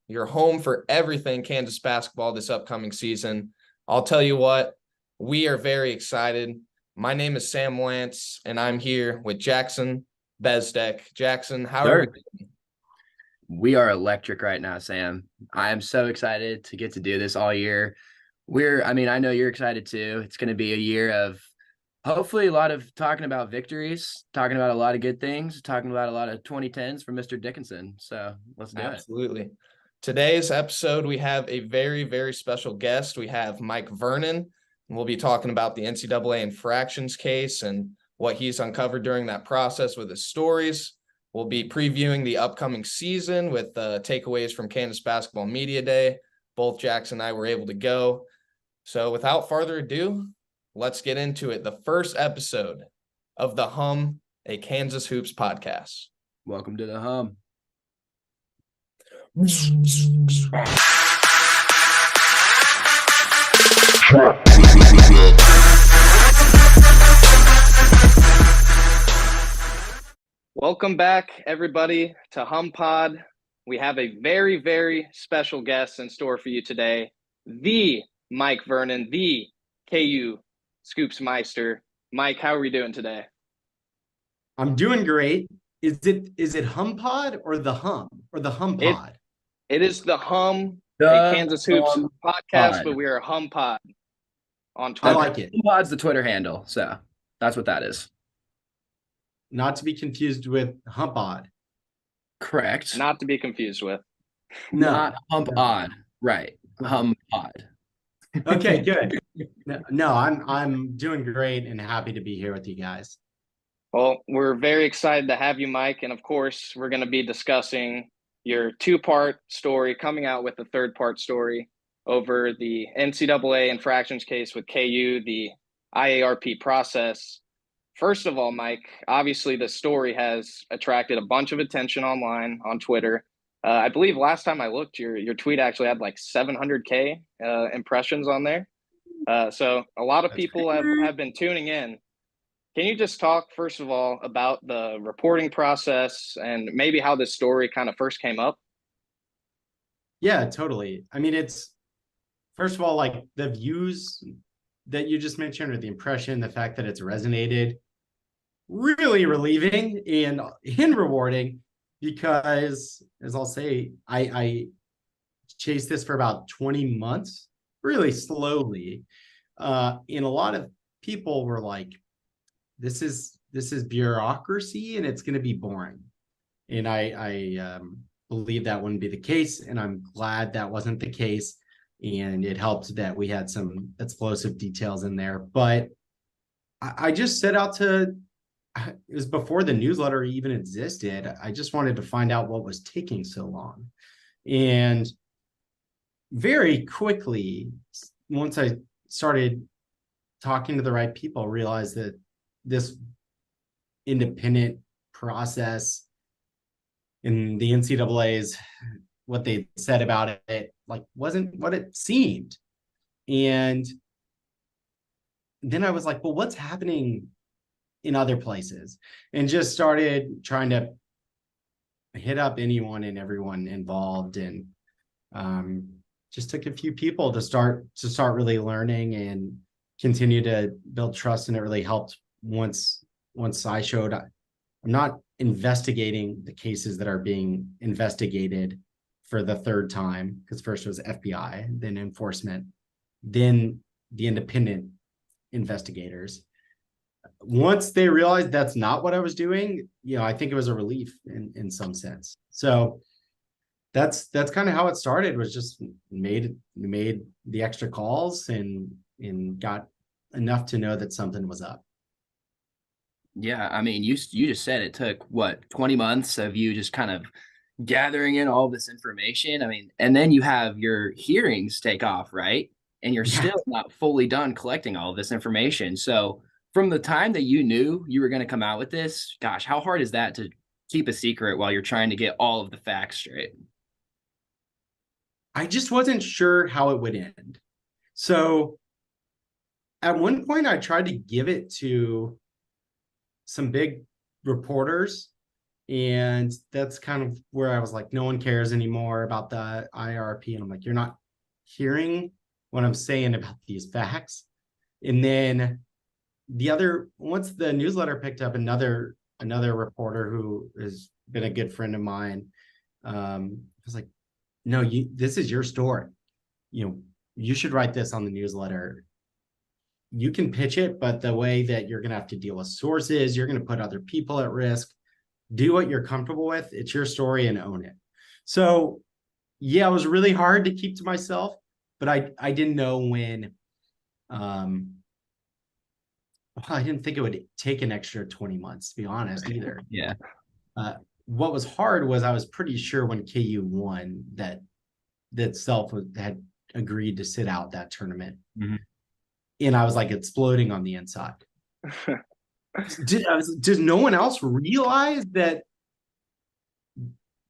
your home for everything Kansas basketball this upcoming season. I'll tell you what, we are very excited. My name is Sam Lance, and I'm here with Jackson Bezdek. Jackson, how are we doing? We are electric right now, Sam. I am so excited to get to do this all year. I know you're excited too. It's going to be a year of hopefully a lot of talking about victories, talking about a lot of good things, talking about a lot of 2010s from Mr. Dickinson. So let's do it. Absolutely. Today's episode, we have a very, very special guest. We have Mike Vernon, and we'll be talking about the NCAA infractions case and what he's uncovered during that process with his stories. We'll be previewing the upcoming season with takeaways from Kansas Basketball Media Day. Both Jackson and I were able to go. So without further ado, let's get into it. The first episode of The Hum, a Kansas Hoops podcast. Welcome to The Hum. Welcome back, everybody, to Hum Pod. We have a very, very special guest in store for you today. The Mike Vernon, the KU Scoops Meister. Mike, how are we doing today? I'm doing great. Is it Hum Pod or the Hum or the Hum Pod? It is the Hum, a Kansas Hoops podcast, but we are a Hum Pod on Twitter. I like it. Hum Pod's the Twitter handle, so that's what that is. Not to be confused with Hump Odd. Correct. Not to be confused with. No. Not Hump Odd. Right. Hum Pod. Okay, good. No, I'm doing great and happy to be here with you guys. Well, we're very excited to have you, Mike. And of course, we're going to be discussing your two-part story, coming out with a third-part story over the NCAA infractions case with KU, the IARP process. First of all, Mike, obviously the story has attracted a bunch of attention online on Twitter. I believe last time I looked, your tweet actually had like 700K impressions on there. So a lot of people have been tuning in. Can you just talk, first of all, about the reporting process and maybe how this story kind of first came up? Yeah, totally. I mean, it's, first of all, like the views that you just mentioned, or the impression, the fact that it's resonated, really relieving and rewarding, because, as I'll say, I chased this for about 20 months, really slowly. And a lot of people were like, this is bureaucracy and it's going to be boring. And I believe that wouldn't be the case. And I'm glad that wasn't the case. And it helped that we had some explosive details in there. But I just set out to, it was before the newsletter even existed. I just wanted to find out what was taking so long. And very quickly, once I started talking to the right people, realized that this independent process in the NCAA's, what they said about it, like, wasn't what it seemed. And then I was like, well, what's happening in other places? And just started trying to hit up anyone and everyone involved, and just took a few people to start really learning and continue to build trust. And it really helped once I showed I'm not investigating the cases that are being investigated for the third time, because first it was FBI, then enforcement, then the independent investigators. Once they realized that's not what I was doing, I think it was a relief in some sense. So that's kind of how it started, was just made the extra calls and got enough to know that something was up. Yeah, I mean, you just said it took, 20 months of you just kind of gathering in all this information. I mean, and then you have your hearings take off, right? And you're still not fully done collecting all of this information. So from the time that you knew you were going to come out with this, gosh, how hard is that to keep a secret while you're trying to get all of the facts straight? I just wasn't sure how it would end. So at one point I tried to give it to some big reporters And that's kind of where I was like, no one cares anymore about the IARP. And I'm like, you're not hearing what I'm saying about these facts. And then once the newsletter picked up, another reporter who has been a good friend of mine, was like, no, this is your story. You should write this on the newsletter. You can pitch it, but the way that you're going to have to deal with sources, you're going to put other people at risk. Do what you're comfortable with. It's your story and own it. So yeah, it was really hard to keep to myself, but I didn't know when, I didn't think it would take an extra 20 months, to be honest, either. Yeah. What was hard was I was pretty sure when KU won that Self had agreed to sit out that tournament. Mm-hmm. And I was like exploding on the inside. Did no one else realize that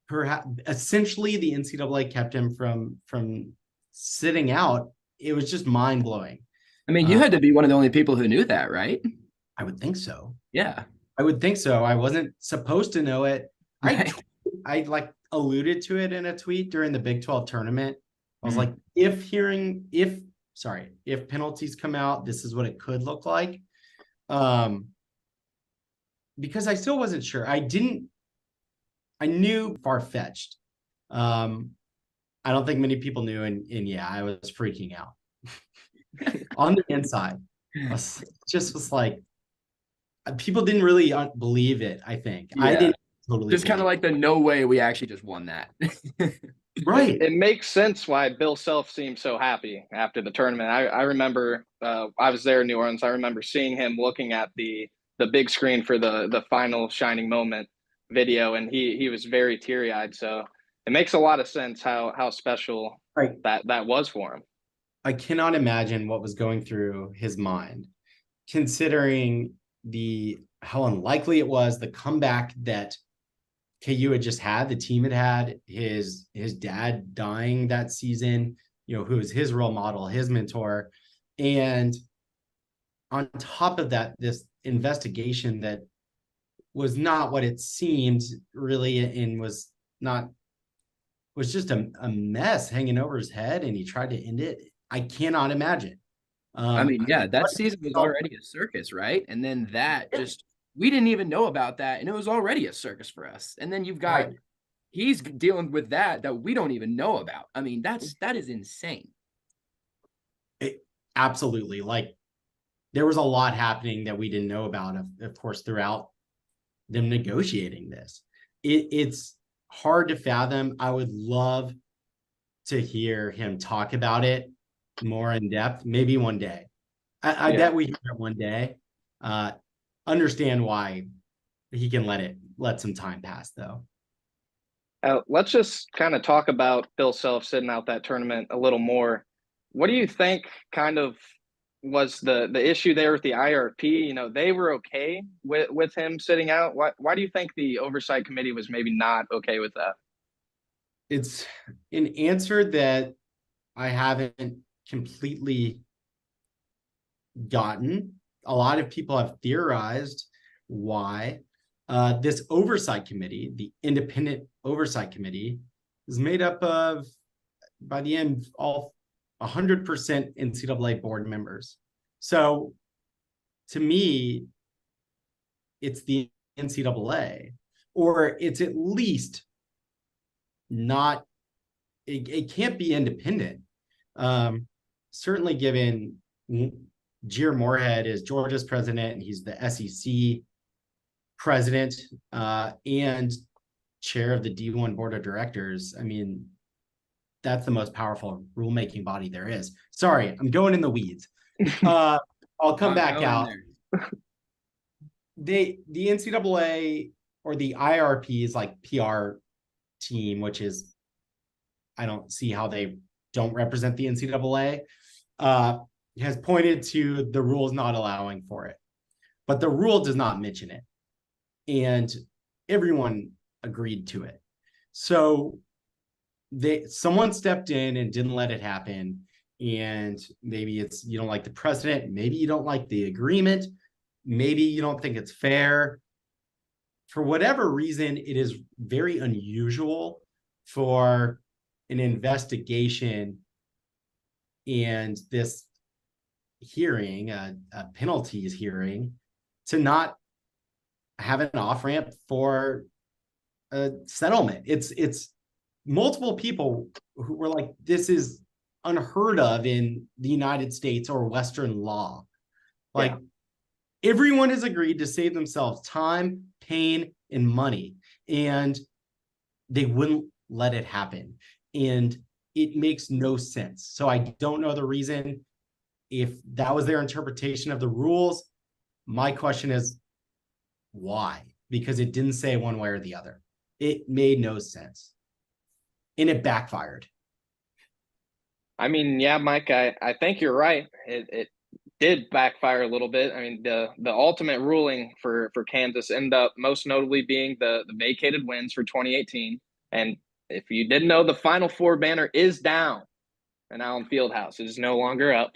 perhaps essentially the NCAA kept him from sitting out? It was just mind blowing. I mean, you had to be one of the only people who knew that, right? I would think so. Yeah. I would think so. I wasn't supposed to know it. Right. I like alluded to it in a tweet during the Big 12 tournament. I was like, if penalties come out, this is what it could look like. Because I still wasn't sure. I knew far-fetched. I don't think many people knew, and yeah, I was freaking out. On the inside, I was like, people didn't really believe it, I think. Yeah. I didn't totally just kind of like the no way we actually just won that. Right. It makes sense why Bill Self seemed so happy after the tournament. I remember I was there in New Orleans. I remember seeing him looking at the big screen for the final shining moment video, and he was very teary-eyed. So it makes a lot of sense how special that was for him. I cannot imagine what was going through his mind, considering how unlikely it was, the comeback that KU had just had, the team had his dad dying that season, who was his role model, his mentor. And on top of that, this investigation that was not what it seemed really, and was just a mess hanging over his head, and he tried to end it. I cannot imagine. I mean, yeah, that season was already a circus, right? And then we didn't even know about that, and it was already a circus for us. And then you've got he's dealing with that we don't even know about. I mean, that is insane. Absolutely. Like, there was a lot happening that we didn't know about, of course, throughout them negotiating this. It's hard to fathom. I would love to hear him talk about it more in depth, maybe one day. I bet we hear it one day. Understand why he can let some time pass, though. Let's just kind of talk about Bill Self sitting out that tournament a little more. What do you think kind of was the issue there with the IARP? They were okay with him sitting out. Why do you think the oversight committee was maybe not okay with that? It's an answer that I haven't completely gotten. A lot of people have theorized why. This oversight committee, the independent oversight committee, is made up of, by the end, all 100% NCAA board members. So to me, it's the NCAA, or it's at least not, it can't be independent. Certainly given Jer Moorhead is Georgia's president, and he's the SEC president and chair of the D1 board of directors. I mean, that's the most powerful rulemaking body there is. Sorry, I'm going in the weeds. I'll come back out. The NCAA, or the IARP, is like PR team, which is, I don't see how they don't represent the NCAA, has pointed to the rules not allowing for it. But the rule does not mention it. And everyone agreed to it. So someone stepped in and didn't let it happen. And maybe it's, you don't like the precedent, maybe you don't like the agreement, maybe you don't think it's fair. for whatever reason, it is very unusual for an investigation and this hearing, a penalties hearing, to not have an off ramp for a settlement. It's multiple people who were like, this is unheard of in the United States or Western law. Like, everyone has agreed to save themselves time, pain, and money, and they wouldn't let it happen. And it makes no sense. So I don't know the reason. If that was their interpretation of the rules, my question is why? Because it didn't say one way or the other. It made no sense. And it backfired. I mean, yeah, Mike, I think you're right. It did backfire a little bit. I mean, the ultimate ruling for Kansas ended up most notably being the vacated wins for 2018. And if you didn't know, the Final Four banner is down in Allen Fieldhouse. It is no longer up.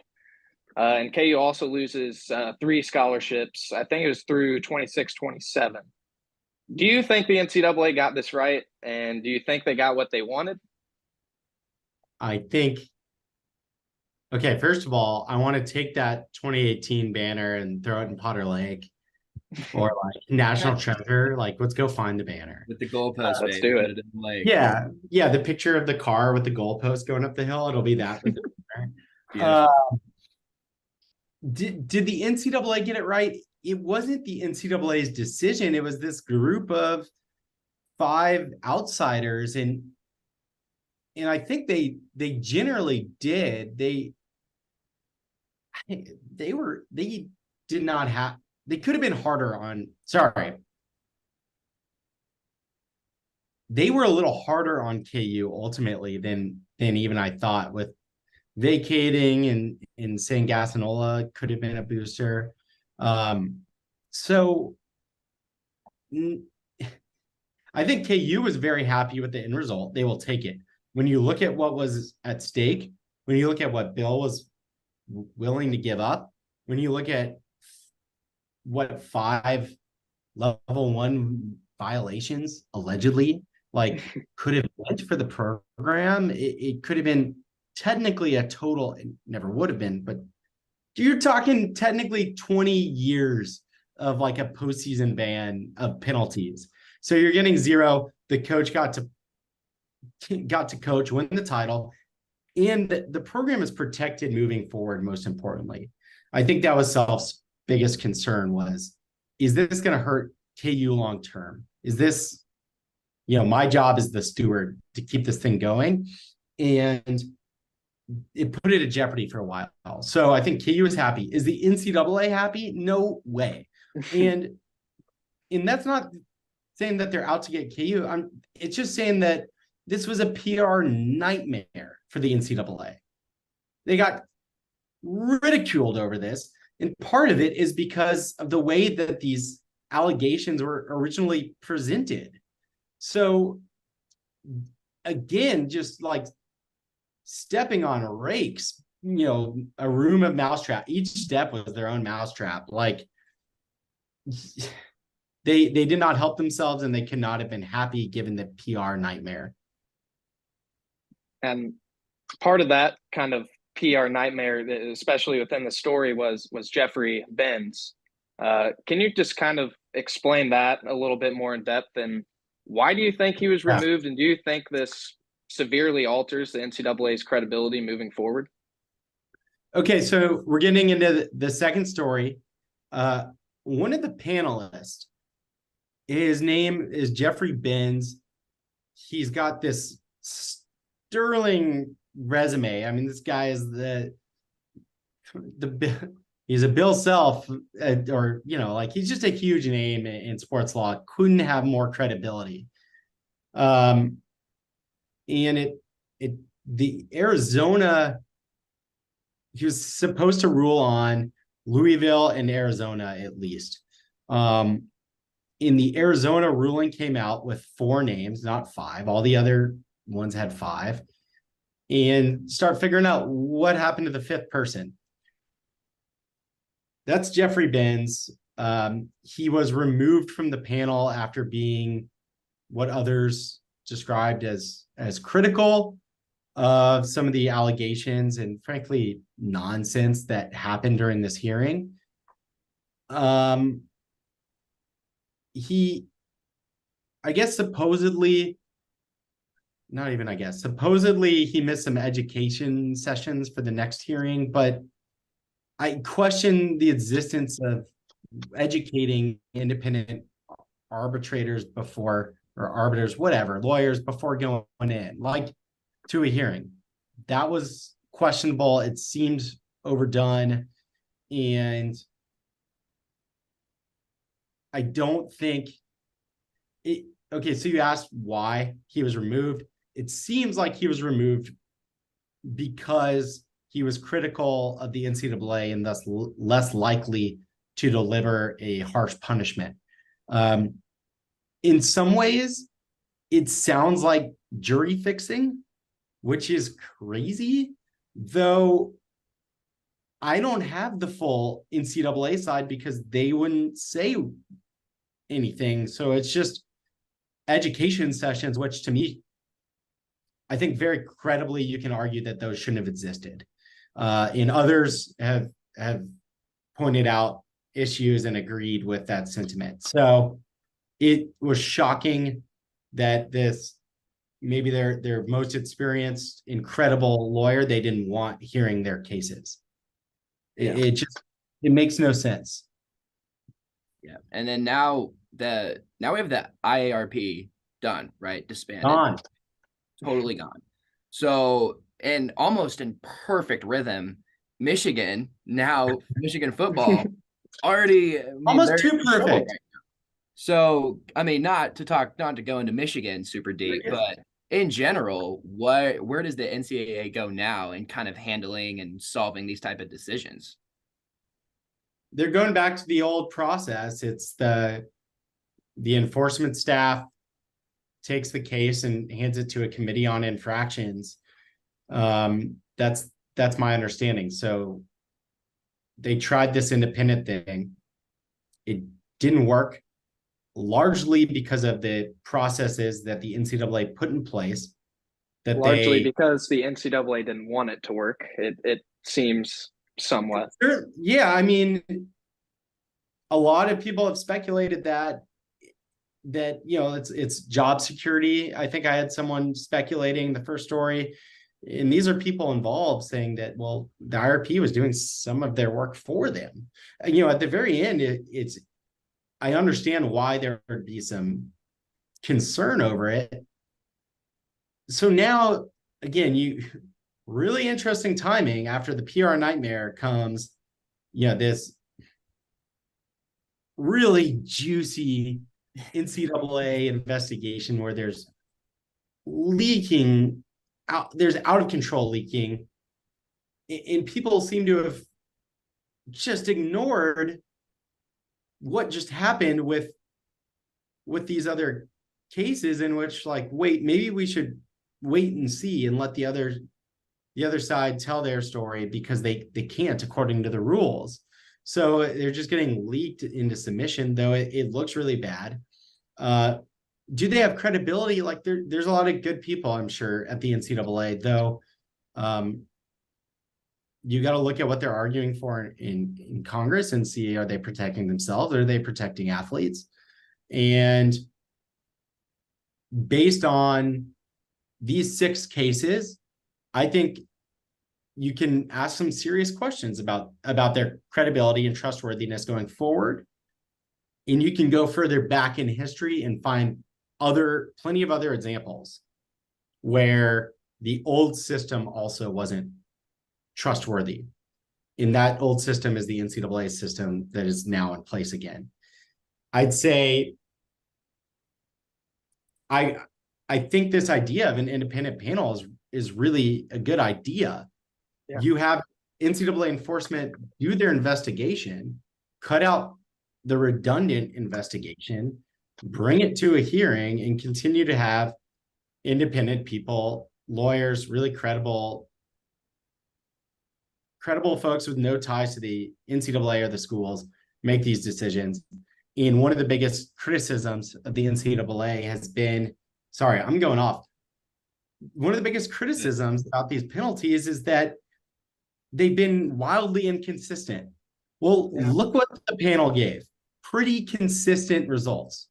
And KU also loses 3 scholarships. I think it was through 26-27. Do you think the NCAA got this right? And do you think they got what they wanted? I think, okay, first of all, I want to take that 2018 banner and throw it in Potter Lake or like National Treasure. Like, let's go find the banner. With the goalpost, let's do it. Yeah. Yeah. The picture of the car with the goalpost going up the hill, it'll be that. With the did the NCAA get it right? It wasn't the NCAA's decision. It was this group of 5 outsiders, and I think they generally did. They did not have. They could have been harder on. Sorry, they were a little harder on KU ultimately than even I thought, with vacating and saying Gassinola could have been a booster. So I think KU was very happy with the end result. They will take it. When you look at what was at stake, when you look at what Bill was willing to give up, when you look at what 5 level 1 violations allegedly like could have went for the program, it could have been technically a total, it never would have been, but you're talking technically 20 years of like a postseason ban of penalties. So you're getting 0. The coach got to coach, win the title, and the program is protected moving forward. Most importantly, I think that was Self's biggest concern was, is this going to hurt KU long term? Is this, my job as the steward to keep this thing going? And it put it at jeopardy for a while. So I think KU is happy. Is the NCAA happy? No way. And that's not saying that they're out to get KU. It's just saying that this was a PR nightmare for the NCAA. They got ridiculed over this. And part of it is because of the way that these allegations were originally presented. So again, just like stepping on rakes, a room of mousetrap. Each step was their own mousetrap. Like they did not help themselves, and they could not have been happy given the PR nightmare. And part of that kind of PR nightmare, especially within the story, was Jeffrey Benz. Can you just kind of explain that a little bit more in depth? And why do you think he was removed? And do you think this severely alters the NCAA's credibility moving forward? Okay, so we're getting into the second story. One of the panelists, his name is Jeffrey Benz. He's got this sterling resume. I mean, this guy is he's a Bill Self, or he's just a huge name in sports law. Couldn't have more credibility. And the Arizona, he was supposed to rule on Louisville and Arizona at least. In the Arizona ruling came out with 4 names, not 5. All the other ones had 5. And start figuring out what happened to the 5th person. That's Jeffrey Benz. He was removed from the panel after being what others described as critical of some of the allegations and frankly nonsense that happened during this hearing. He, I guess supposedly he missed some education sessions for the next hearing, but I question the existence of educating independent arbitrators before, or arbiters, whatever, lawyers before going in, like to a hearing. That was questionable. It seemed overdone. And I don't think it. Okay, so you asked why he was removed. It seems like he was removed because he was critical of the NCAA and thus less likely to deliver a harsh punishment. In some ways, it sounds like jury fixing, which is crazy, though I don't have the full NCAA side because they wouldn't say anything. So it's just education sessions, which to me, I think very credibly, you can argue that those shouldn't have existed. And others have pointed out issues and agreed with that sentiment. So it was shocking that this, maybe their most experienced, incredible lawyer, they didn't want hearing their cases. Yeah. It makes no sense. Yeah. And then now we have the IARP done, right? Disbanded. Gone. Totally gone. So, and almost in perfect rhythm, Michigan football already almost too perfect. Right now. So, I mean, not to go into Michigan super deep, but in general, where does the NCAA go now in kind of handling and solving these type of decisions? They're going back to the old process. It's the enforcement staff takes the case and hands it to a committee on infractions. That's my understanding. So they tried this independent thing. It didn't work, largely because of the processes that the NCAA put in place. Because the NCAA didn't want it to work. It seems somewhat. Yeah, I mean, a lot of people have speculated that it's job security. I think I had someone speculating the first story, and these are people involved saying that, well, the IRP was doing some of their work for them. At the very end, I understand why there would be some concern over it. So now, again, really interesting timing after the PR nightmare comes, this really juicy NCAA investigation where there's out of control leaking, and people seem to have just ignored what just happened with these other cases, in which, like, wait, maybe we should wait and see and let the other side tell their story, because they can't according to the rules. So they're just getting leaked into submission, though it looks really bad. Do they have credibility? Like, there's a lot of good people, I'm sure, at the NCAA, though. You got to look at what they're arguing for in Congress and see, are they protecting themselves, or are they protecting athletes? And based on these 6 cases, I think you can ask some serious questions about their credibility and trustworthiness going forward. And you can go further back in history and find plenty of other examples where the old system also wasn't trustworthy. And that old system is the NCAA system that is now in place again. I'd say I think this idea of an independent panel is really a good idea. Yeah. You have NCAA enforcement do their investigation, cut out the redundant investigation, bring it to a hearing, and continue to have independent people, lawyers, really credible folks with no ties to the NCAA or the schools, make these decisions. And one of the biggest criticisms of the NCAA has been, sorry, I'm going off. One of the biggest criticisms about these penalties is that they've been wildly inconsistent. Well, look what the panel gave. Pretty consistent results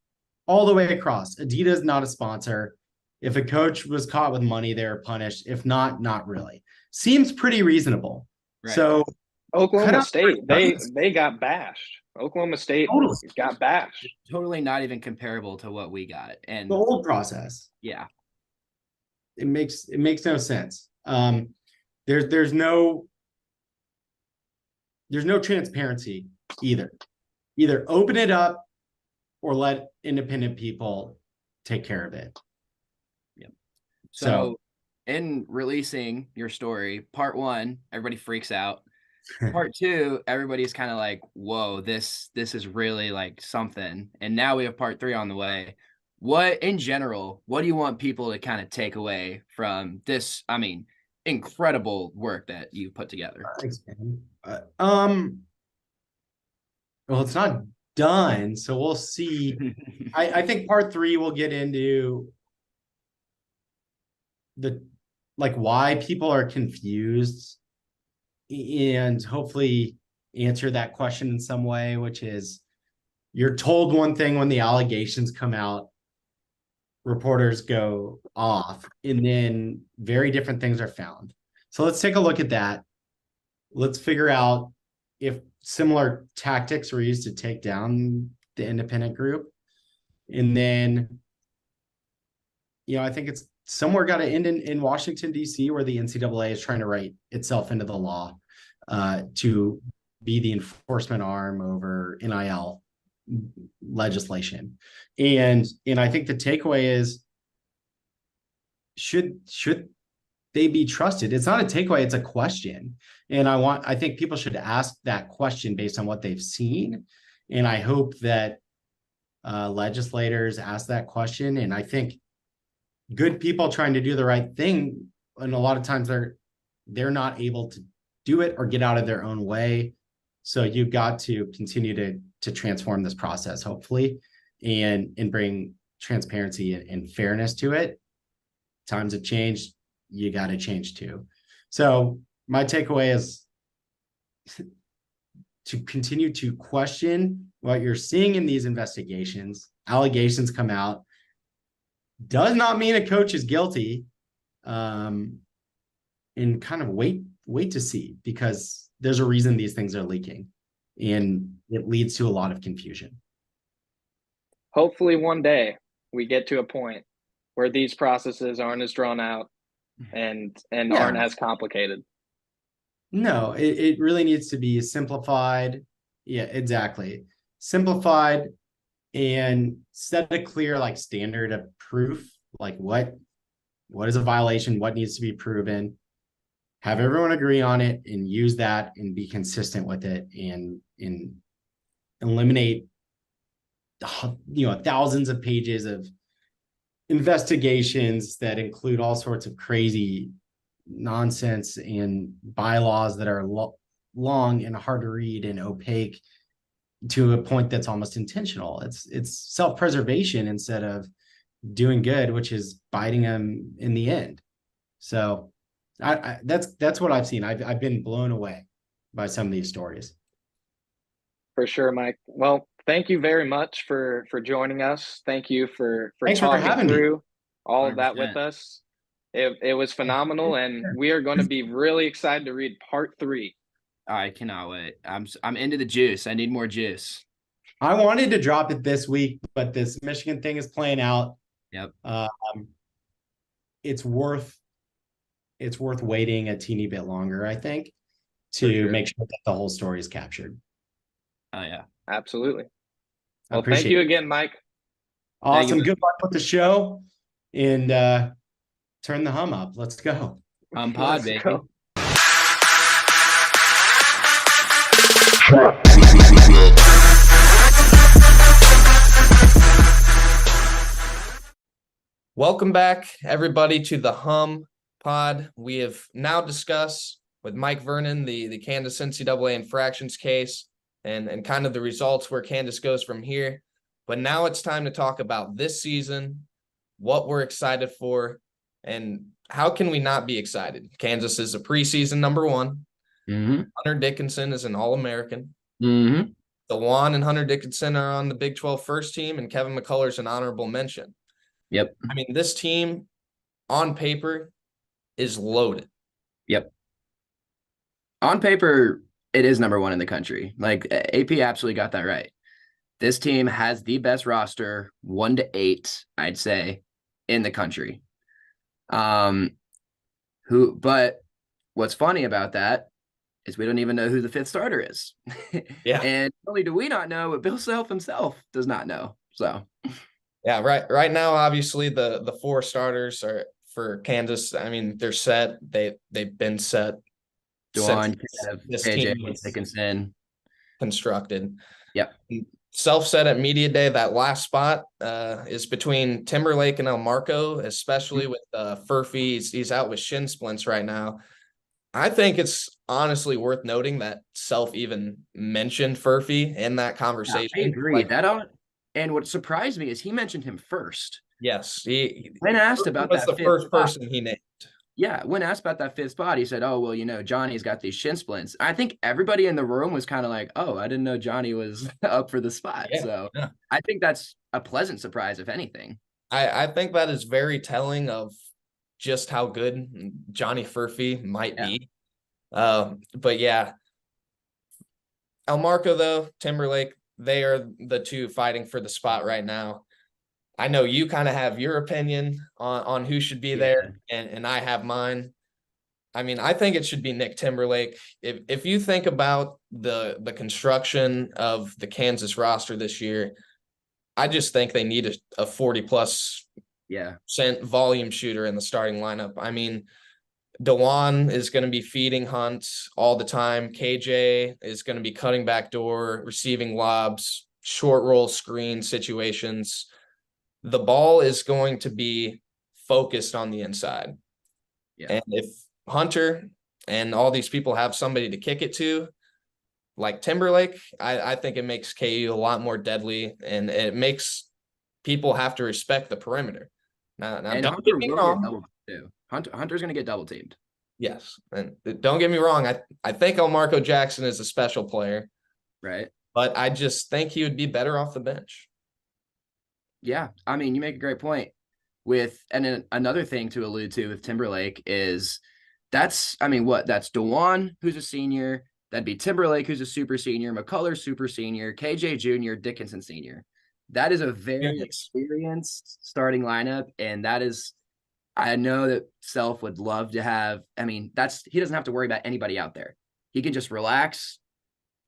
all the way across. Adidas not a sponsor. If a coach was caught with money, they're punished. If not, not really. Seems pretty reasonable. Right. So Oklahoma State, they got bashed. Oklahoma State got bashed. Totally not even comparable to what we got. And the old process. yeah, it makes no sense. There's no transparency either. Either open it up or let independent people take care of it. Yep. So in releasing your story, part 1, everybody freaks out. Part 2, everybody's kind of like, whoa, this is really like something. And now we have part 3 on the way. What in general, what do you want people to kind of take away from this? I mean, incredible work that you put together. Thanks, man. Well, it's not done, so we'll see. I think part 3 will get into the why people are confused and hopefully answer that question in some way, which is you're told one thing when the allegations come out, reporters go off, and then very different things are found. So let's take a look at that. Let's figure out if similar tactics were used to take down the independent group. And then, I think it's somewhere got to end in Washington, D.C., where the NCAA is trying to write itself into the law to be the enforcement arm over NIL legislation. And I think the takeaway is, should they be trusted? It's not a takeaway, it's a question. And I think people should ask that question based on what they've seen. And I hope that legislators ask that question. And I think good people trying to do the right thing, and a lot of times they're not able to do it or get out of their own way. So you've got to continue to transform this process, hopefully, and bring transparency and fairness to it. Times have changed. You got to change too. So my takeaway is to continue to question what you're seeing in these investigations. Allegations come out. Does not mean a coach is guilty. And kind of wait to see, because there's a reason these things are leaking, and it leads to a lot of confusion. Hopefully one day we get to a point where these processes aren't as drawn out and aren't as complicated. No, it really needs to be simplified. Yeah, exactly. Simplified and set a clear standard of proof, what is a violation, what needs to be proven. Have everyone agree on it and use that and be consistent with it, and eliminate thousands of pages of investigations that include all sorts of crazy nonsense and bylaws that are long and hard to read and opaque to a point that's almost intentional. It's self-preservation instead of doing good, which is biting them in the end. So that's what I've seen. I've been blown away by some of these stories. For sure, Mike. Well, thank you very much for joining us. Thank you for talking through all of that with us. It was phenomenal, and we are going to be really excited to read part 3. I cannot wait. I'm into the juice. I need more juice. I wanted to drop it this week, but this Michigan thing is playing out. Yep. It's worth waiting a teeny bit longer, I think, to make sure that the whole story is captured. Oh yeah, absolutely. Well, thank you again, Mike. Awesome. Good luck with the show, and turn the hum up. Let's go. Pod, baby. Go. Welcome back, everybody, to the Hum Pod. We have now discussed with Mike Vernon the Kansas NCAA infractions case. and kind of the results where Kansas goes from here. But now it's time to talk about this season, what we're excited for, and how can we not be excited? Kansas is a preseason number one. Mm-hmm. Hunter Dickinson is an All-American. Mm-hmm. DeJuan and Hunter Dickinson are on the Big 12 first team, and Kevin McCullough's an honorable mention. Yep. I mean, this team on paper is loaded. Yep. On paper, it is number one in the country. Like AP absolutely got that right. This team has the best roster, 1 to 8, I'd say, in the country. But what's funny about that is we don't even know who the 5th starter is. Yeah. And not only do we not know, but Bill Self himself does not know. So yeah, right now, obviously the 4 starters are for Kansas. I mean, they're set. They've been set. DeJuan, This KJ, team is Dickinson constructed. Yep. Self said at media day that last spot is between Timberlake and Elmarko, especially with Furphy. He's out with shin splints right now. I think it's honestly worth noting that Self even mentioned Furphy in that conversation. Yeah, I agree. And what surprised me is he mentioned him first. Yes, when asked about that, was the first spot, person he named. Yeah, when asked about that 5th spot, he said, "Oh, well, Johnny's got these shin splints." I think everybody in the room was kind of like, "Oh, I didn't know Johnny was up for the spot." Yeah, so yeah. I think that's a pleasant surprise, if anything. I think that is very telling of just how good Johnny Furphy might be. But yeah, Elmarko though, Timberlake, they are the 2 fighting for the spot right now. I know you kind of have your opinion on who should be there, and I have mine. I mean, I think it should be Nick Timberlake. If you think about the construction of the Kansas roster this year, I just think they need a 40+ % volume shooter in the starting lineup. I mean, DeJuan is going to be feeding Hunt all the time. KJ is going to be cutting back door, receiving lobs, short roll screen situations. The ball is going to be focused on the inside. Yeah. And if Hunter and all these people have somebody to kick it to, like Timberlake, I think it makes KU a lot more deadly, and it makes people have to respect the perimeter. Now and don't Hunter get me wrong. Hunter's going to get double teamed. Yes, and don't get me wrong. I think Elmarko Jackson is a special player, right? But I just think he would be better off the bench. Yeah, I mean, you make a great point. And then another thing to allude to with Timberlake is that's DeJuan, who's a senior. That'd be Timberlake, who's a super senior, McCullough, super senior, KJ Jr., Dickinson senior. That is a very experienced starting lineup. And I know that Self would love to have, he doesn't have to worry about anybody out there. He can just relax,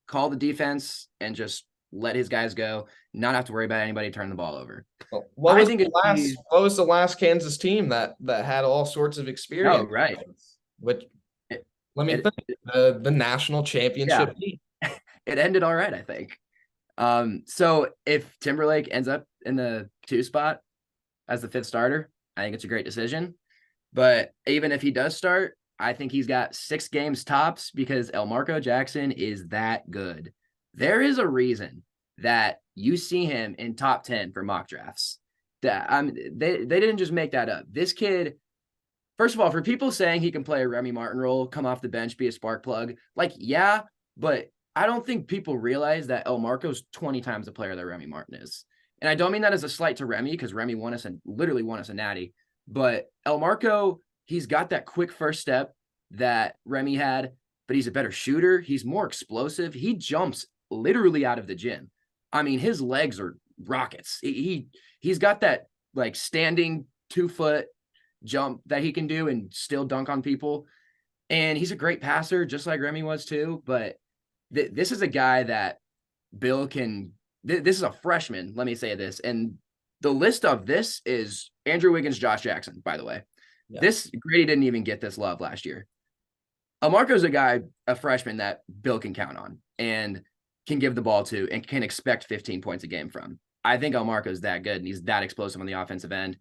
call the defense, and just let his guys go, not have to worry about anybody turning the ball over. Well, what was the last Kansas team that had all sorts of experience? Oh, right. Let me think. The national championship team. It ended all right, I think. So if Timberlake ends up in the 2 spot as the 5th starter, I think it's a great decision. But even if he does start, I think he's got 6 games tops because Elmarko Jackson is that good. There is a reason that you see him in top 10 for mock drafts. They didn't just make that up. This kid, first of all, for people saying he can play a Remy Martin role, come off the bench, be a spark plug, but I don't think people realize that Elmarko's 20 times the player that Remy Martin is. And I don't mean that as a slight to Remy, because Remy literally won us a natty. But Elmarko, he's got that quick first step that Remy had, but he's a better shooter. He's more explosive. He jumps literally out of the gym. I mean, his legs are rockets. He's got that like standing 2-foot jump that he can do and still dunk on people. And he's a great passer, just like Remy was too. But this is a guy that Bill can. This is a freshman. Let me say this. And the list of this is Andrew Wiggins, Josh Jackson, by the way. Yeah. Grady didn't even get this love last year. Elmarko's a freshman that Bill can count on and can give the ball to and can expect 15 points a game from. I think Elmarko's that good and he's that explosive on the offensive end.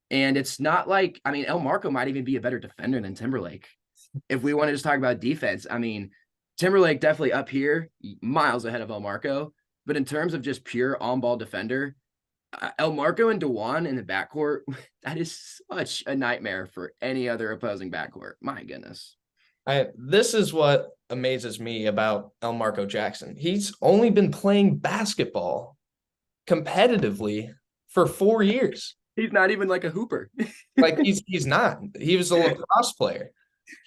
And it's not like, Elmarko might even be a better defender than Timberlake. If we want to just talk about defense, Timberlake definitely up here, miles ahead of Elmarko. But in terms of just pure on-ball defender, Elmarko and DeJuan in the backcourt, that is such a nightmare for any other opposing backcourt. My goodness. This is what amazes me about Elmarko Jackson. He's only been playing basketball competitively for 4 years. He's not even like a hooper. Like he's not. He was a lacrosse player.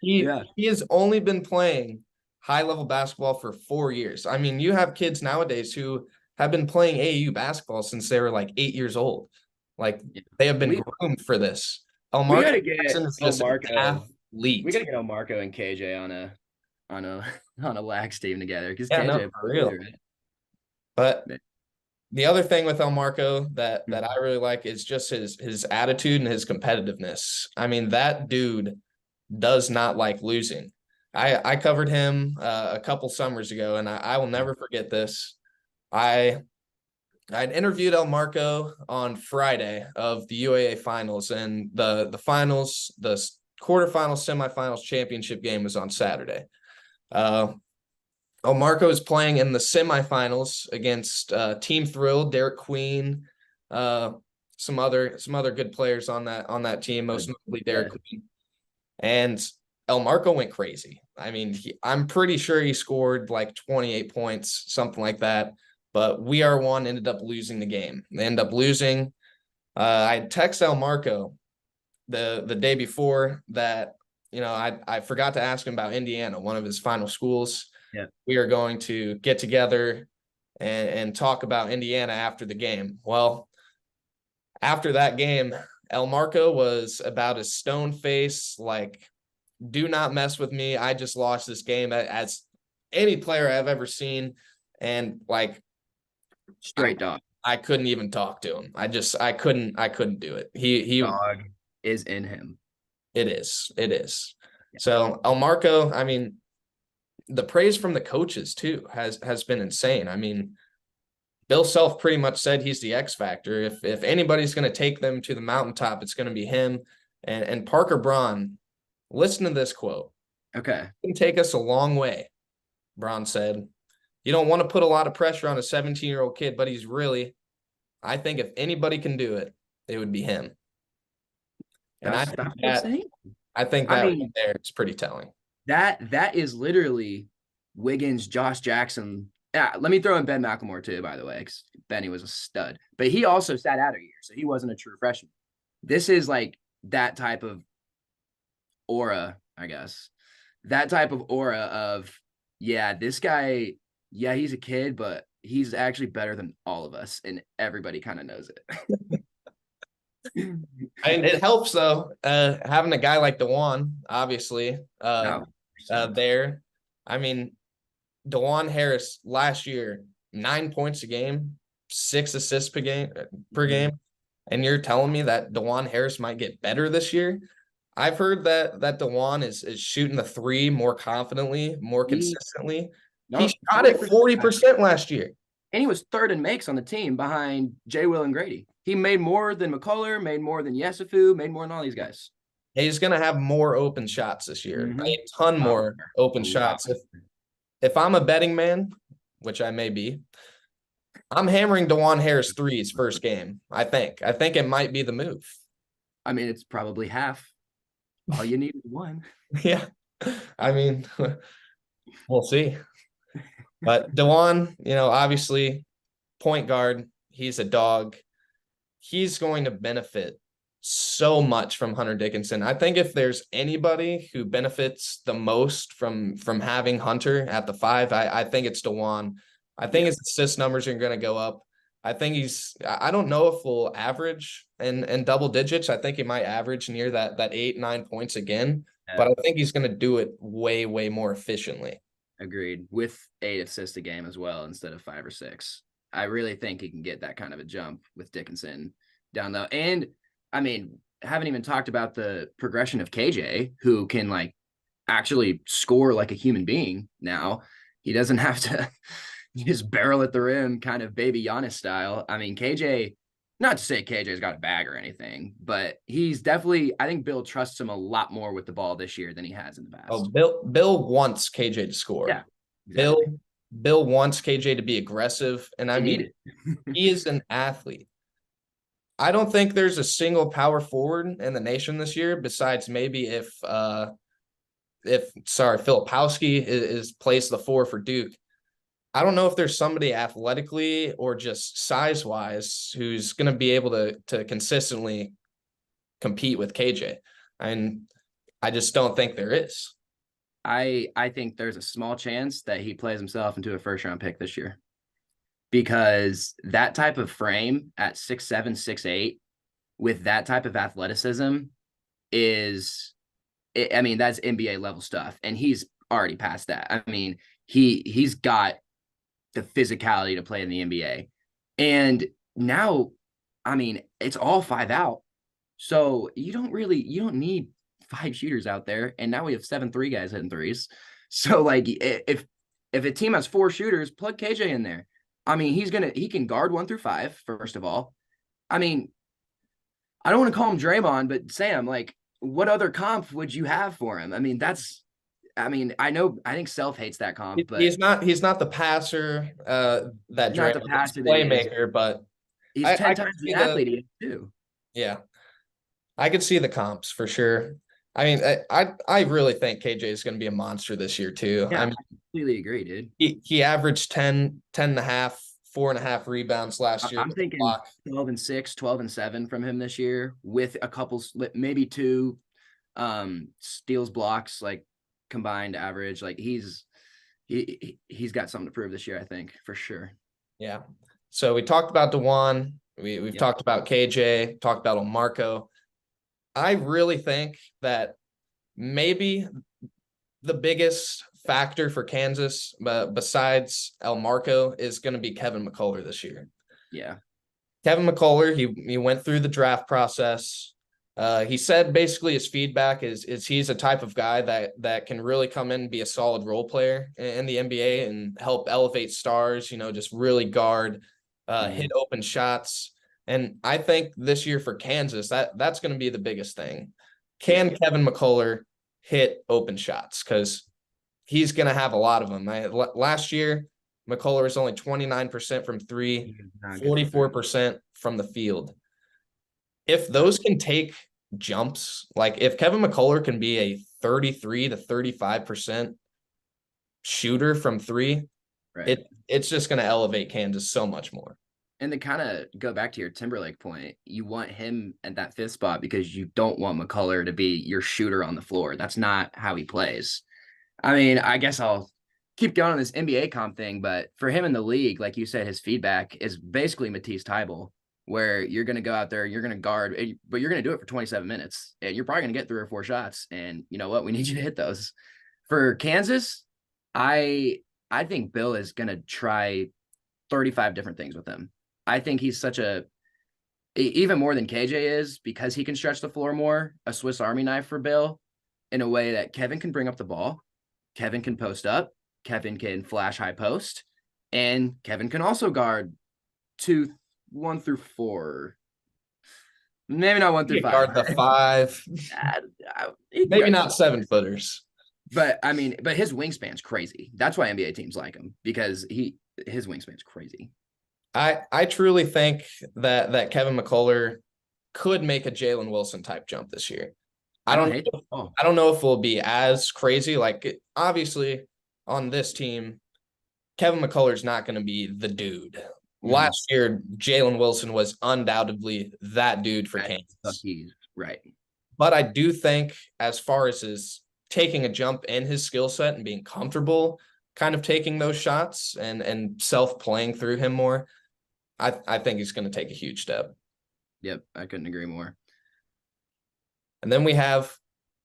He has only been playing high-level basketball for 4 years. I mean, you have kids nowadays who have been playing AAU basketball since they were like 8 years old. Like they have been groomed for this. Elmarko Jackson is just an athlete. We gotta get Elmarko and KJ on a lax team together because KJ for real. Right? But the other thing with Elmarko that I really like is just his attitude and his competitiveness. I mean, that dude does not like losing. I covered him a couple summers ago, and I will never forget this. I'd interviewed Elmarko on Friday of the UAA finals, and the finals, the quarterfinals, semifinals, championship game was on Saturday. Elmarko is playing in the semifinals against Team Thrill, Derek Queen, some other good players on that team, most notably Derek Queen. And Elmarko went crazy. I mean, I'm pretty sure he scored like 28 points, something like that. But WeAre1 ended up losing the game. They ended up losing. I text Elmarko the day before that, I forgot to ask him about Indiana, one of his final schools. Yeah. We are going to get together and talk about Indiana after the game. Well, after that game, Elmarko was about as stone-faced, like, do not mess with me. I just lost this game as any player I've ever seen. And like straight dog. I couldn't even talk to him. I couldn't do it. He dog is in him. It is. Yeah. So Elmarko, I mean, the praise from the coaches too has been insane. I mean, Bill Self pretty much said he's the X factor. If anybody's going to take them to the mountaintop, it's going to be him. And Parker Braun, listen to this quote. Okay. It can take us a long way, Braun said. You don't want to put a lot of pressure on a 17-year-old kid, but he's really, I think if anybody can do it, it would be him. And I think that right there is pretty telling. That is literally Wiggins, Josh Jackson. Yeah, let me throw in Ben McLemore too, by the way, because Benny was a stud. But he also sat out a year, so he wasn't a true freshman. This is like that type of aura, I guess. That type of aura of, yeah, this guy, yeah, he's a kid, but he's actually better than all of us, and everybody kind of knows it. I mean, it helps though, having a guy like DeJuan, obviously, there. I mean, DeJuan Harris last year, 9 points a game, 6 assists per game, and you're telling me that DeJuan Harris might get better this year? I've heard that DeJuan is shooting the three more confidently, more consistently. He shot it 40% last year. And he was third in makes on the team behind Jay, Will, and Grady. He made more than McCullough, made more than Yesufu, made more than all these guys. He's going to have more open shots this year. A ton more open shots. If I'm a betting man, which I may be, I'm hammering DeJuan Harris threes first game, I think. I think it might be the move. I mean, it's probably half. All you need is one. Yeah. I mean, we'll see. But DeJuan, obviously, point guard, he's a dog. He's going to benefit so much from Hunter Dickinson. I think if there's anybody who benefits the most from having Hunter at the 5, I think it's DeJuan. I think his assist numbers are going to go up. I think I don't know if we'll average in double digits. I think he might average near that 8-9 points again, but I think he's going to do it way, way more efficiently. Agreed. With 8 assists a game as well, instead of 5 or 6. I really think he can get that kind of a jump with Dickinson down low. And I mean, haven't even talked about the progression of KJ, who can like actually score like a human being now. He doesn't have to just barrel at the rim, kind of baby Giannis style. I mean, KJ, not to say KJ's got a bag or anything, but he's definitely, I think Bill trusts him a lot more with the ball this year than he has in the past. Oh, Bill wants KJ to score. Yeah. Exactly. Bill wants KJ to be aggressive, and I You need mean, it. he is an athlete. I don't think there's a single power forward in the nation this year, besides maybe if Filipowski is plays the 4 for Duke. I don't know if there's somebody athletically or just size wise who's going to be able to consistently compete with KJ. And I just don't think there is. I think there's a small chance that he plays himself into a first round pick this year, because that type of frame at 6'7", 6'8", with that type of athleticism is, I mean, that's NBA level stuff. And he's already past that. I mean, he's got the physicality to play in the NBA. And now, I mean, it's all 5 out. So you don't need 5 shooters out there. And now we have 7-3 guys hitting threes. So like if a team has 4 shooters, plug KJ in there. I mean, he can guard 1 through 5, first of all. I mean, I don't want to call him Draymond, but Sam, like, what other comp would you have for him? I mean, I think Self hates that comp, but he's not the passer that not the Draymond is, passer that he is. playmaker, but He's 10 times the athlete he is too. Yeah. I could see the comps for sure. I mean, I really think KJ is going to be a monster this year too. Yeah, I mean, I completely agree, dude. he averaged 10 and a half, 4.5 rebounds last year. I'm thinking 12 and 6, 12 and 7 from him this year, with a couple maybe 2 steals, blocks, like combined average. Like he's got something to prove this year, I think, for sure. Yeah. So we talked about DeJuan. We've talked about KJ, talked about Marco. I really think that maybe the biggest factor for Kansas, besides Marco, is going to be Kevin McCullar this year. Yeah. Kevin McCullar, he went through the draft process. He said basically his feedback is he's a type of guy that can really come in and be a solid role player in the NBA and help elevate stars, just really guard, hit open shots. And I think this year for Kansas, that's going to be the biggest thing. Can Kevin McCullar hit open shots? Because he's going to have a lot of them. Last year, McCullar was only 29% from 3, 44% from the field. If those can take jumps, like if Kevin McCullar can be a 33 to 35% shooter from 3, right, it's just going to elevate Kansas so much more. And to kind of go back to your Timberlake point, you want him at that 5th spot because you don't want McCullar to be your shooter on the floor. That's not how he plays. I mean, I guess I'll keep going on this NBA comp thing, but for him in the league, like you said, his feedback is basically Matisse Thybulle, where you're going to go out there, you're going to guard, but you're going to do it for 27 minutes. And you're probably going to get 3 or 4 shots. And you know what? We need you to hit those. For Kansas, I think Bill is going to try 35 different things with him. I think he's even more than KJ is, because he can stretch the floor more, a Swiss Army knife for Bill, in a way that Kevin can bring up the ball, Kevin can post up, Kevin can flash high post, and Kevin can also guard 1 through 4. Maybe not 1 through 5. Guard the 5. Maybe not 7-footers. But I mean, his wingspan's crazy. That's why NBA teams like him, because his wingspan's crazy. I truly think that Kevin McCullar could make a Jalen Wilson type jump this year. I don't know if it'll be as crazy. Like, obviously on this team, Kevin McCullar's not going to be the dude. Last year, Jalen Wilson was undoubtedly that dude for Kansas. Right. But I do think, as far as his taking a jump in his skill set and being comfortable kind of taking those shots and self-playing through him more, I think he's going to take a huge step. Yep, I couldn't agree more. And then we have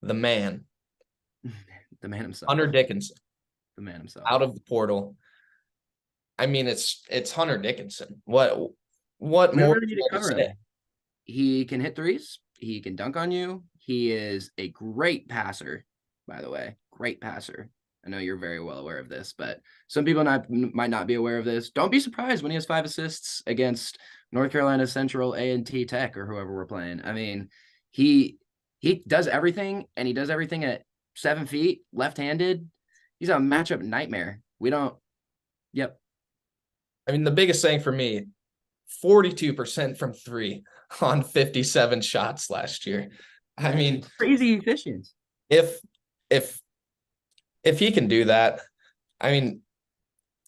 the man. The man himself. Hunter Dickinson. The man himself. Out of the portal. I mean, it's Hunter Dickinson. What more do you cover to say? He can hit threes. He can dunk on you. He is a great passer, by the way. Great passer. I know you're very well aware of this, but some people might not be aware of this. Don't be surprised when he has 5 assists against North Carolina Central, A&T Tech, or whoever we're playing. I mean, he does everything, and he does everything at 7 feet, left-handed. He's a matchup nightmare We don't. Yep. I mean, the biggest thing for me, 42% from three on 57 shots last year. I mean, Crazy efficient. if if if he can do that, I mean,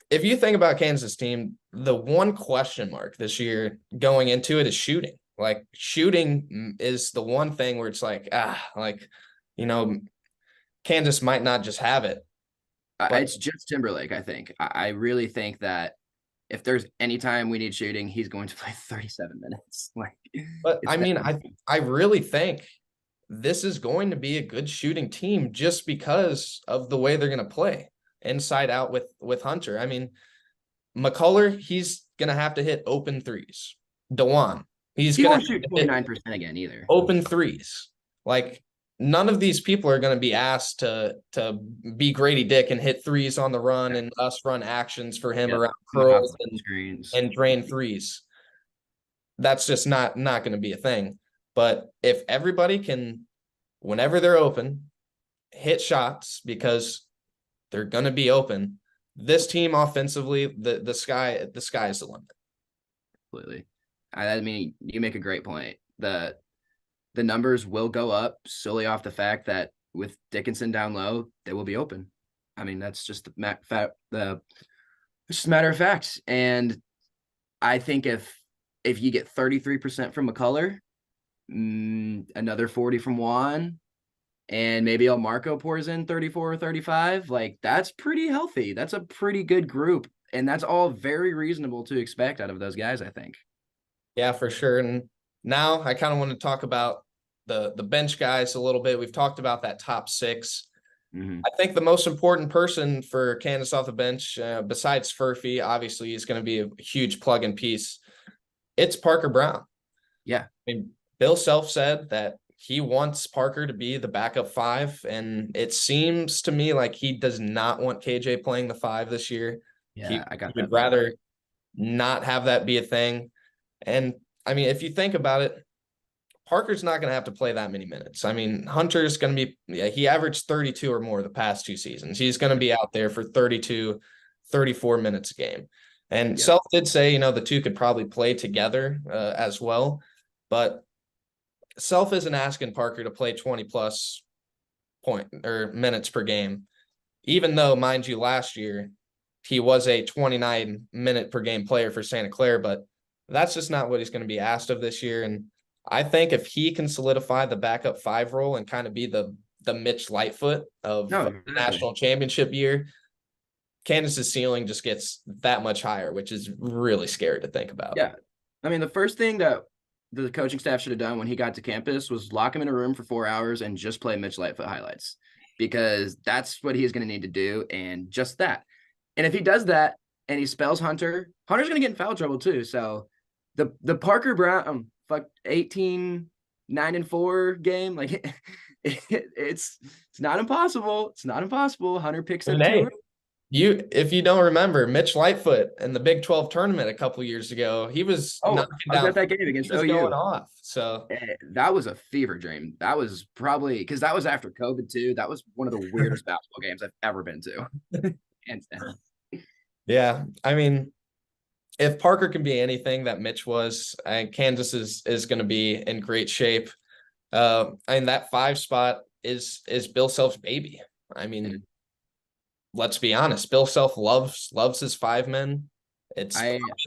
if you think about Kansas team, the one question mark this year going into it is shooting. Like shooting is the one thing where it's like, you know, Kansas might not just have it. But It's just Timberlake, I think. I really think that if there's any time we need shooting, he's going to play 37 minutes. but it's I mean, that- I really think this is going to be a good shooting team just because of the way they're going to play inside out with Hunter. I mean, McCullough, he's going to have to hit open threes. DeJuan, he's he going won't to shoot hit 29% again either. open threes. Like none of these people are going to be asked to be Grady Dick and hit threes on the run and us run actions for him around curls and drain threes. That's just not going to be a thing. But if everybody can, whenever they're open, hit shots because they're going to be open, this team offensively, the sky is the limit. Completely. I mean, you make a great point. The numbers will go up solely off the fact that with Dickinson down low, they will be open. I mean, that's just it's just a matter of fact. And I think if you get 33% from McCullough, another 40 from Juan, and maybe El Marco pours in 34 or 35, like that's pretty healthy. That's a pretty good group. And that's all very reasonable to expect out of those guys, I think. Yeah, for sure. And now I kind of want to talk about the bench guys a little bit. We've talked about that top six. Mm-hmm. I think the most important person for Kansas off the bench, besides Furphy, obviously is going to be a huge plug-in piece. It's Parker Brown. Yeah. I mean, Bill Self said that he wants Parker to be the backup five, and it seems to me like he does not want KJ playing the five this year. Yeah, I got he that. would rather not have that be a thing. And I mean, if you think about it, Parker's not going to have to play that many minutes. I mean, Hunter's going to be, he averaged 32 or more the past 2 seasons. He's going to be out there for 32, 34 minutes a game. And Self did say, the two could probably play together as well. But Self isn't asking Parker to play 20 plus minutes per game, even though, mind you, last year he was a 29 minute per game player for Santa Clara, but that's just not what he's going to be asked of this year. And I think if he can solidify the backup five role and kind of be the Mitch Lightfoot of the national championship year, Kansas's ceiling just gets that much higher, which is really scary to think about. Yeah. I mean, the first thing that the coaching staff should have done when he got to campus was lock him in a room for 4 hours and just play Mitch Lightfoot highlights, because that's what he's going to need to do. And just that. And if he does that and he spells Hunter's going to get in foul trouble too. So the Parker Brown 18-9-4 game, like it's not impossible. It's not impossible. Hunter picks up two. If you don't remember, Mitch Lightfoot in the Big 12 tournament a couple years ago, he was knocking down. At that game against OU. Going off. So that was a fever dream. That was probably because that was after COVID too. That was one of the weirdest basketball games I've ever been to. Yeah, I mean, if Parker can be anything that Mitch was, Kansas is going to be in great shape. And that 5 spot is Bill Self's baby. I mean, let's be honest. Bill Self loves his 5 men. It's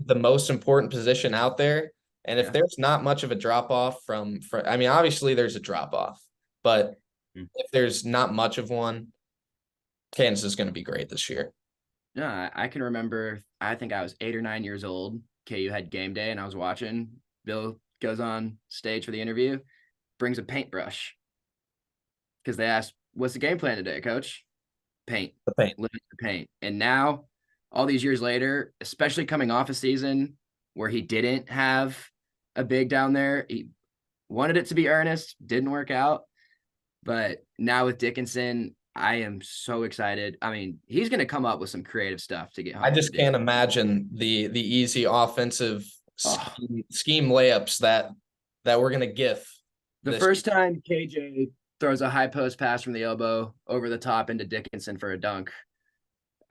the most important position out there. And if there's not much of a drop off from, I mean, obviously there's a drop off, but if there's not much of one, Kansas is going to be great this year. Yeah, I can remember, I think I was 8 or 9 years old. KU had game day and I was watching. Bill goes on stage for the interview, brings a paintbrush. Because they asked, what's the game plan today, coach? Paint. The paint. Limit the paint. And now, all these years later, especially coming off a season where he didn't have a big down there, he wanted it to be earnest, didn't work out. But now with Dickinson, I am so excited. I mean, he's going to come up with some creative stuff to get home. I just can't imagine the easy offensive scheme layups that we're going to give. The first time KJ throws a high post pass from the elbow over the top into Dickinson for a dunk,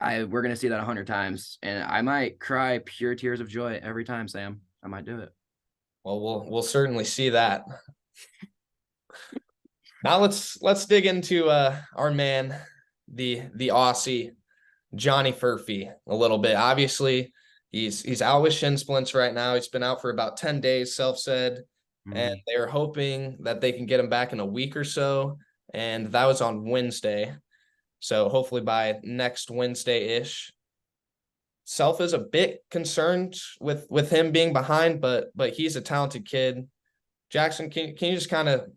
We're gonna see that 100 times, and I might cry pure tears of joy every time, Sam. I might do it. Well, we'll certainly see that. Now let's dig into our man, the Aussie, Johnny Furphy, a little bit. Obviously, he's out with shin splints right now. He's been out for about 10 days, self said, and they're hoping that they can get him back in a week or so. And that was on Wednesday. So hopefully by next Wednesday-ish. Self is a bit concerned with him being behind, but he's a talented kid. Jackson, can you just kind of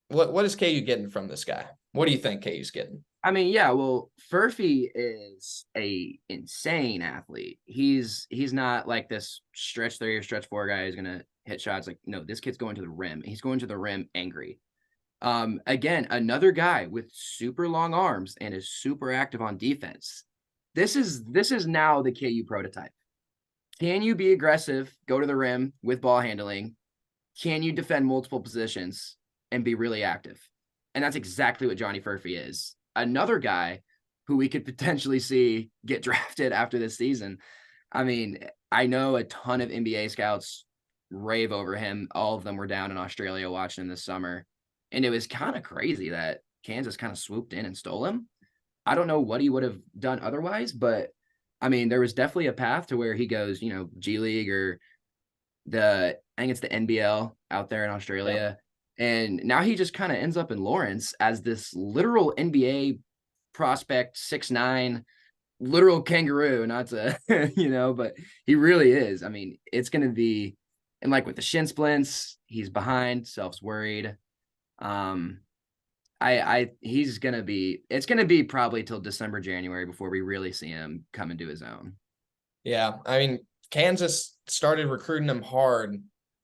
what is KU getting from this guy? What do you think KU's getting? I mean, yeah, well, Furphy is a insane athlete. He's not like this stretch 3 or stretch 4 guy who's gonna hit shots. Like, no, this kid's going to the rim. He's going to the rim angry. Again, another guy with super long arms and is super active on defense. This is now the KU prototype. Can you be aggressive, go to the rim with ball handling? Can you defend multiple positions and be really active? And that's exactly what Johnny Furphy is. Another guy who we could potentially see get drafted after this season. I mean, I know a ton of NBA scouts rave over him. All of them were down in Australia watching him this summer. And it was kind of crazy that Kansas kind of swooped in and stole him. I don't know what he would have done otherwise, but I mean, there was definitely a path to where he goes, G League or I think it's the NBL out there in Australia. Yeah. And now he just kind of ends up in Lawrence as this literal NBA prospect, 6'9", literal kangaroo, not to, but he really is. I mean, it's going to be, and like with the shin splints, he's behind, Self's worried. It's going to be probably till December, January before we really see him come into his own. Yeah. I mean, Kansas started recruiting him hard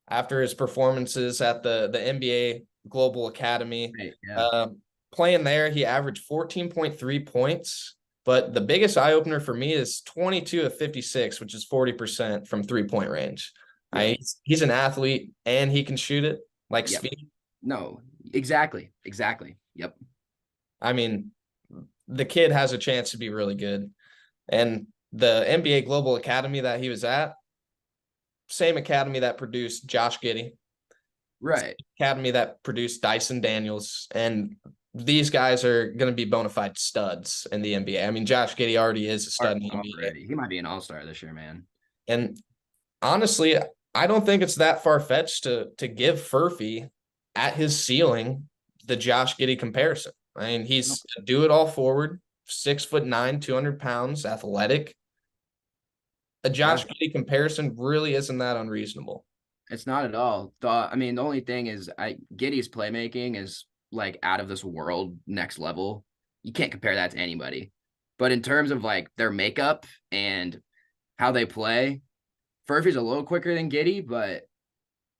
after his performances at the NBA Global Academy. Right, yeah. Playing there, he averaged 14.3 points, but the biggest eye-opener for me is 22 of 56, which is 40% from three-point range. Yeah. He's an athlete, and he can shoot it like speed. No, exactly. Yep. I mean, the kid has a chance to be really good. And the NBA Global Academy that he was at, same academy that produced Josh Giddey. Right. Academy that produced Dyson Daniels. And these guys are going to be bona fide studs in the NBA. I mean, Josh Giddey already is a stud in the NBA. He might be an all-star this year, man. And honestly, I don't think it's that far-fetched to give Furphy at his ceiling the Josh Giddey comparison. I mean, he's a do-it-all forward, 6'9", 200 pounds, athletic. A Josh Giddey comparison really isn't that unreasonable. It's not at all. The only thing is Giddey's playmaking is like out of this world, next level. You can't compare that to anybody. But in terms of like their makeup and how they play, Furphy's a little quicker than Giddey, but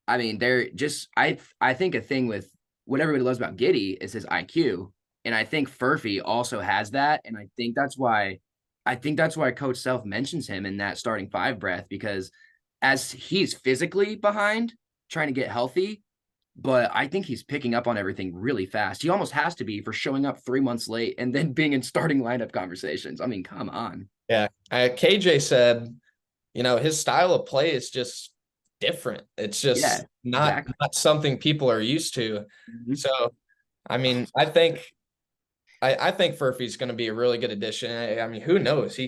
I mean, they're just I think a thing with what everybody loves about Giddey is his IQ. And I think Furphy also has that. And I think that's why Coach Self mentions him in that starting 5 breath, because as he's physically behind trying to get healthy, but I think he's picking up on everything really fast. He almost has to be for showing up 3 months late and then being in starting lineup conversations. I mean, come on. Yeah. KJ said, his style of play is just different. It's just not something people are used to. Mm-hmm. So, I mean, I think Furphy's going to be a really good addition. I mean, who knows?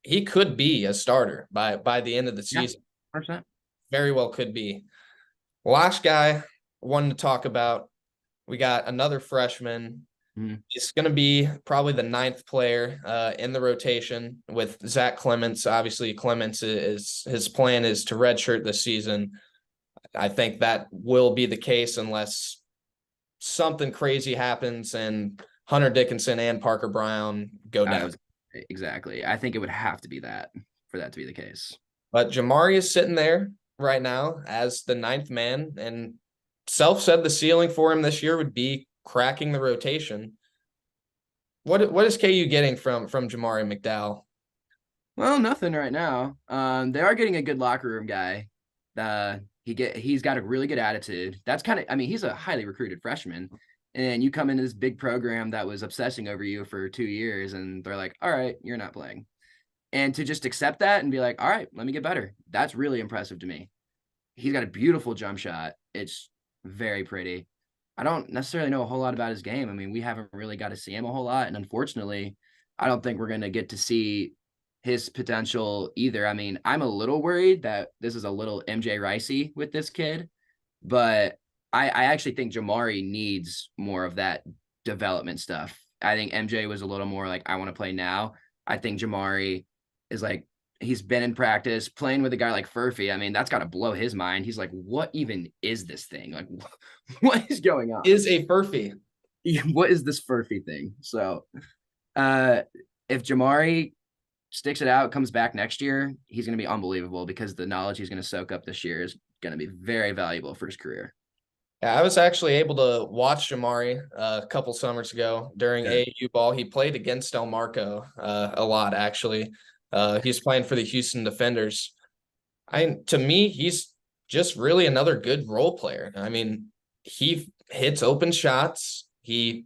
He could be a starter by the end of the season. 100%. Very well could be. Last guy I wanted to talk about, we got another freshman. It's going to be probably the 9th player in the rotation with Zach Clements. Obviously, Clements his plan is to redshirt this season. I think that will be the case unless something crazy happens and Hunter Dickinson and Parker Brown go down. Exactly. I think it would have to be that for that to be the case. But Jamari is sitting there right now as the 9th man, and Self said the ceiling for him this year would be cracking the rotation. What is KU getting from Jamari McDowell? Well, nothing right now. They are getting a good locker room guy. He's got a really good attitude. That's kind of, he's a highly recruited freshman. And you come into this big program that was obsessing over you for 2 years, and they're like, all right, you're not playing. And to just accept that and be like, all right, let me get better. That's really impressive to me. He's got a beautiful jump shot. It's very pretty. I don't necessarily know a whole lot about his game. I mean, we haven't really got to see him a whole lot. And unfortunately, I don't think we're going to get to see his potential either. I mean, I'm a little worried that this is a little MJ Ricey with this kid, but I actually think Jamari needs more of that development stuff. I think MJ was a little more like, I want to play now. I think Jamari is like, he's been in practice playing with a guy like Furphy. I mean, that's got to blow his mind. He's like, what even is this thing? Like, what is going on? Is a Furphy. What is this Furphy thing? So if Jamari sticks it out, comes back next year, he's going to be unbelievable because the knowledge he's going to soak up this year is going to be very valuable for his career. Yeah, I was actually able to watch Jamari a couple summers ago during AAU ball. He played against Del Marco a lot, actually. He's playing for the Houston Defenders. To me, he's just really another good role player. I mean, he hits open shots. He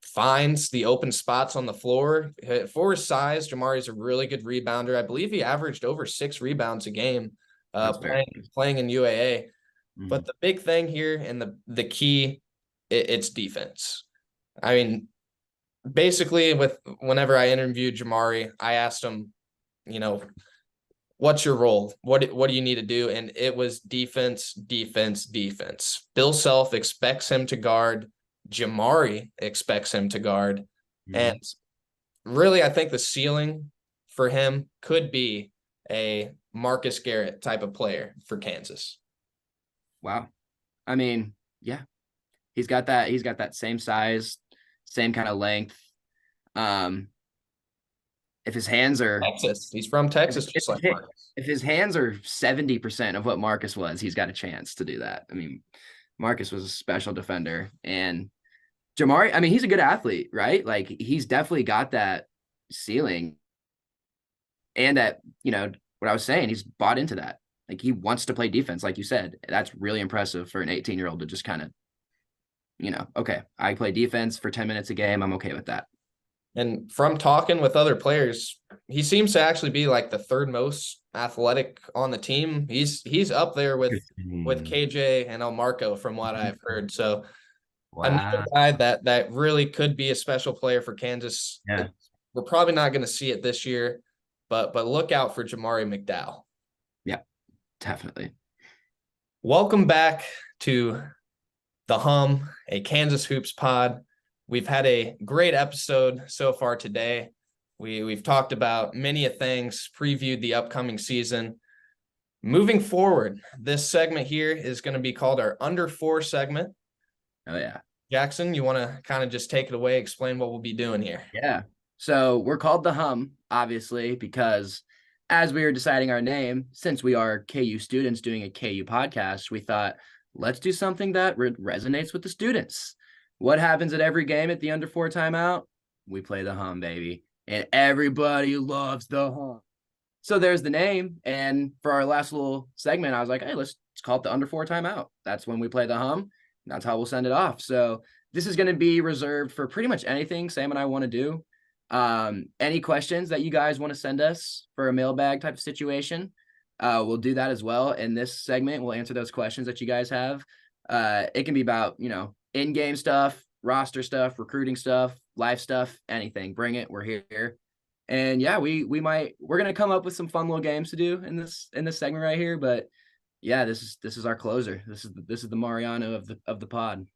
finds the open spots on the floor. For his size, Jamari's a really good rebounder. I believe he averaged over 6 rebounds a game playing in UAA. Mm-hmm. But the big thing here and the key, it's defense. I mean, basically whenever I interviewed Jamari, I asked him, what's your role? What do you need to do? And it was defense, defense, defense. Bill Self expects him to guard. Jamari expects him to guard. Mm-hmm. And really, I think the ceiling for him could be a Marcus Garrett type of player for Kansas. Wow. I mean, yeah, he's got that same size, same kind of length. If his hands are Texas, he's from Texas, just like Marcus. If his hands are 70% of what Marcus was, he's got a chance to do that. I mean, Marcus was a special defender, and Jamari, I mean, he's a good athlete, right? Like, he's definitely got that ceiling, and that, what I was saying, he's bought into that. Like, he wants to play defense, like you said. That's really impressive for an 18-year-old to just kind of, okay, I play defense for 10 minutes a game. I'm okay with that. And from talking with other players, he seems to actually be like the third most athletic on the team. He's up there with KJ and Elmarco from what I've heard. So another guy that really could be a special player for Kansas. Yeah. We're probably not going to see it this year, but look out for Jamari McDowell. Yeah, definitely. Welcome back to The Hum, a Kansas Hoops pod. We've had a great episode so far today. We've talked about many things, previewed the upcoming season. Moving forward, this segment here is going to be called our Under 4 segment. Oh, yeah. Jackson, you want to kind of just take it away, explain what we'll be doing here? Yeah. So we're called The Hum, obviously, because as we were deciding our name, since we are KU students doing a KU podcast, we thought, let's do something that resonates with the students. What happens at every game at the Under 4 timeout? We play the Hum, baby. And everybody loves the Hum. So there's the name. And for our last little segment, I was like, hey, let's call it the Under 4 timeout. That's when we play the Hum. That's how we'll send it off. So this is going to be reserved for pretty much anything Sam and I want to do. Any questions that you guys want to send us for a mailbag type of situation, we'll do that as well. In this segment, we'll answer those questions that you guys have. It can be about, in-game stuff, roster stuff, recruiting stuff, life stuff, anything. Bring it. We're here. And yeah, we're going to come up with some fun little games to do in this segment right here. But yeah, this is our closer. This is the Mariano of the pod.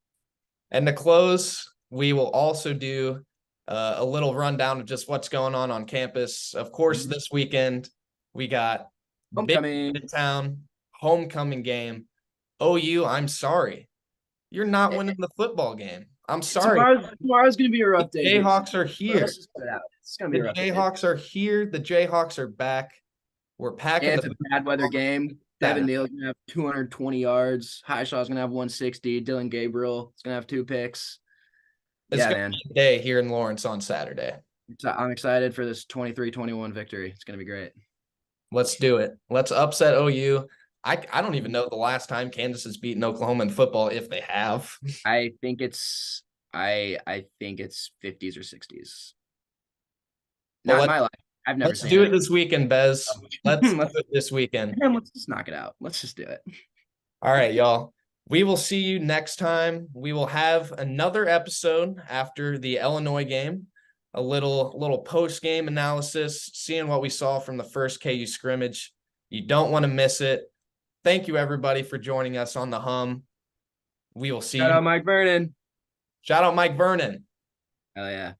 And to close, we will also do a little rundown of just what's going on campus. Of course, this weekend we got homecoming, big town homecoming game. OU, I'm sorry, you're not winning the football game. I'm sorry. Tomorrow's going to be a rough day. Jayhawks are here. It's going to be a rough day. Jayhawks are here. The Jayhawks are back. We're packing. It's a bad weather game. Devin Neal's going to have 220 yards. Highshaw's going to have 160. Dylan Gabriel is going to have 2 picks. It's going to be a day here in Lawrence on Saturday. I'm excited for this 23-21 victory. It's going to be great. Let's do it. Let's upset OU. I don't even know the last time Kansas has beaten Oklahoma in football, if they have. I think it's I think it's 50s or 60s. Well, Not in my life. I've never let's seen do it. it this weekend, Bez. Let's do let's, it this weekend. let's just knock it out. Let's just do it. All right, y'all. We will see you next time. We will have another episode after the Illinois game, a little post-game analysis, seeing what we saw from the first KU scrimmage. You don't want to miss it. Thank you, everybody, for joining us on the Hum. We will see Shout you. out Mike Vernon. Shout out Mike Vernon. Oh yeah.